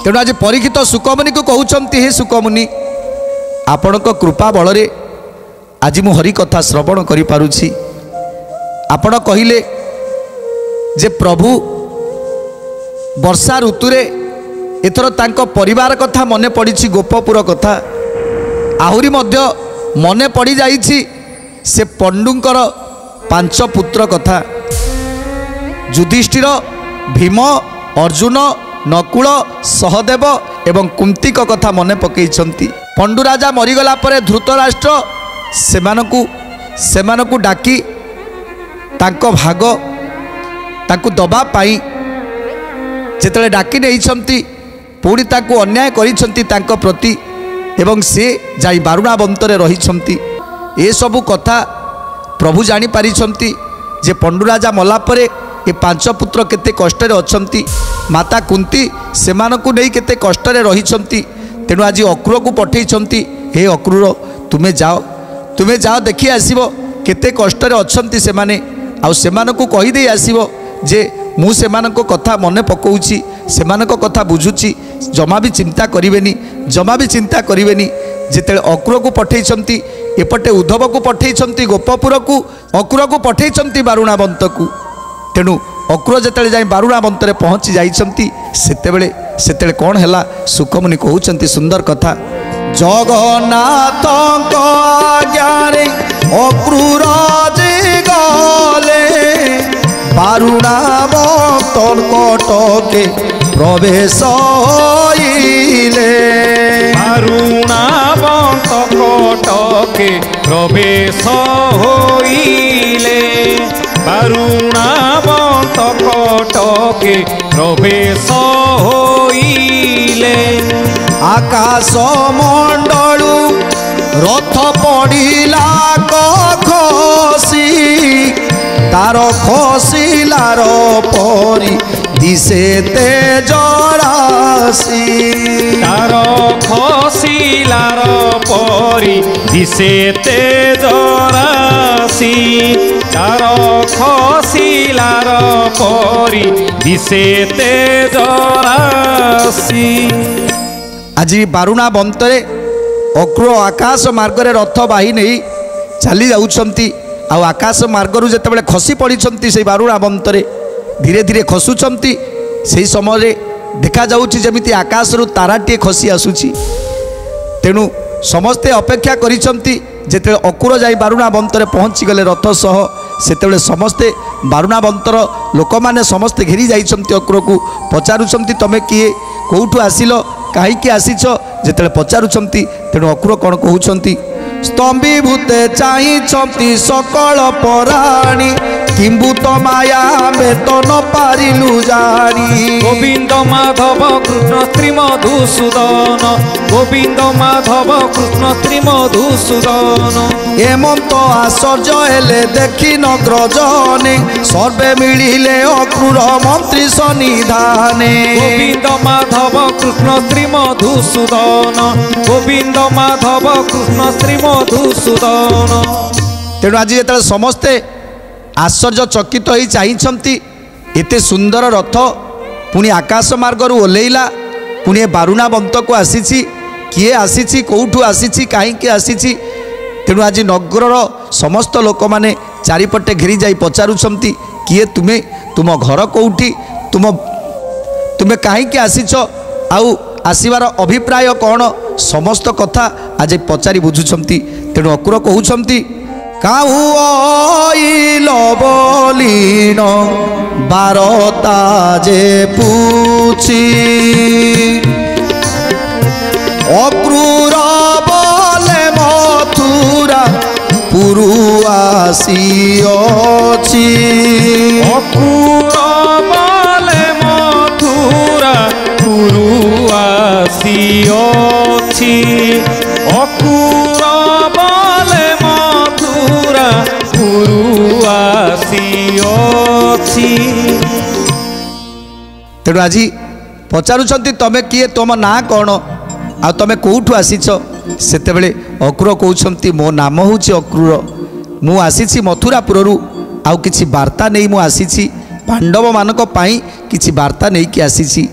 तेणु आज परीक्षित सुकमुनि को कहते हे सुकमुनि आपण कृपा बल आज मु हरि कथा श्रवण करि पारुछि। आपण कहिले जे प्रभु वर्षा ऋतुरे एथर तांको परिवार कथा मने पड़ी गोपपुर कथा आहुरी मध्य मने पड़ी जाइछि से पंडुंकर 5 पुत्र कथा युधिष्ठिर भीम अर्जुन नकुल सहदेव एवं कुंती का कथा मने पकईछंती। पंडु राजा मरीगला परे धृतराष्ट्र सेमानकु डाकी तांको भाग तांको दबा पाई जेतले डाकी नेइछंती पुणी तांको अन्याय करिछंती तांको प्रति एवं से जाई बारुणा बंतरे रहिछंती। ए सबु कथा प्रभु जानी पारिछंती जे पंडु राजा मला परे ये 5 पुत्र केते कष्ट अछंती माता कुंती सेमानकु नहीं केते कष्ट रहिछंती। तेणु आज अक्रूर को पठेइछंती हे अक्रूर तुमे जाओ देखि आसीबो केते कष्ट अछंती सेमाने आउ सेमानकु कहि दे आसीबो जे मु सेमानको कथा मने पकोउछि सेमानको कथा बुझुछि जमा भी चिंता करिवेनी जेते अक्रूर को पठेइछंती एपटे उद्धव को पठेइछंती गोपपुर को अक्रूर को पठेइछंती बारुणा बंत को। तेणु अक्रूर जेते जाई बारुणा बंतरे पहुँची जाइछंती सेतेबेले कौन हैला सुकमुनि कहउछंती सुंदर कथा जगन्नाथ आज्ञारे अक्रूर जे गले बारुणा बंतन कटके प्रवेश होइले बारुणा बंत कटके प्रवेश होइले बारुणा बंत कटके प्रवेश होइले आकाश मंडलू रथ पड़िला खसी तार खसिलार परी दिसे तेजरासी तार खसिलार परी दिसे तेजरासी तार खसिलार परी दिसे तेजरासी। आज बारुणा बंतरे अक्रूर आकाश मार्गरे रथ बाही नहीं चली जाउछंती आ आकाश मार्गरू जेतेबेले खसी पड़िछंती से बारुणा बंतरे धीरे धीरे खसुचंती से समय देखा जाउछि जेमिति आकाशरू ताराटे खसी आसुछि। तेणु समस्ते अपेक्षा करिछंती जेते अक्रूर जाई बारुणा बंतरे पहुँची गले रथ सह सेतेबेले समस्ते बारुणा बंतर लोक माने समस्ते घेरी जाइछंती अक्रूर को पचारुछंती तमे किए कोउठु आसिलो काहीकि आसीछ जेते पचारुछंती। तेणु अक्रूर कौन कहउछंती स्तंभीभूते चाहिछंती सकल पराणी किंबुत माया बेतन पारिलु जानी गोविंद माधव कृष्ण श्रीमधुसूदन गोविंद माधव कृष्ण श्रीमधुसूदन एमंत आश्चर्य हेले देखी नग्रजने सर्वे मिलिले अक्रूर मंत्री सन्निधाने गोविंद माधव कृष्ण श्रीमधुसूदन गोविंद माधव कृष्ण श्रीमधुसूदन। तेणु आज जो समस्ते आश्चर्यचकित हो चाहिए एते सुंदर रथ पुणी आकाश मार्गरू ओल्लैला पुणी बारुणा बंत को आसी किए आसी कौठू आसी कहीं आसी। तेणु आज नगरर समस्त लोक मैंने चारिपटे घेरी जाई पचारुछंती किए तुम्हें तुम घर कौटी तुम्हें कहीं आसीच आउ आसबार अभिप्राय कौन समस्त कथा आज पचारि बुझुछंती। तेणु अक्रूर कहउछंती काहू आइल बोलीन बारता जे पूछी अक्रूर बोले मथुरा पुरु आसीअछि अक्रूर बोले मथुरा पुरु आसीअछि अक्रूर बोले मथुरा पुरु आसीअछि। तेणु आज पचारुछंती तमे किए तुम ना कौन आ तमे कौठू आसीच सेतेबेले अक्रूर कहउछंती मो नाम होछि अक्रूर मु आसीछि मथुरापुरु आउ किछि वार्ता नहीं मु आसीछि पांडव मानक पाई किछि वार्ता नहीं कि आसीछि।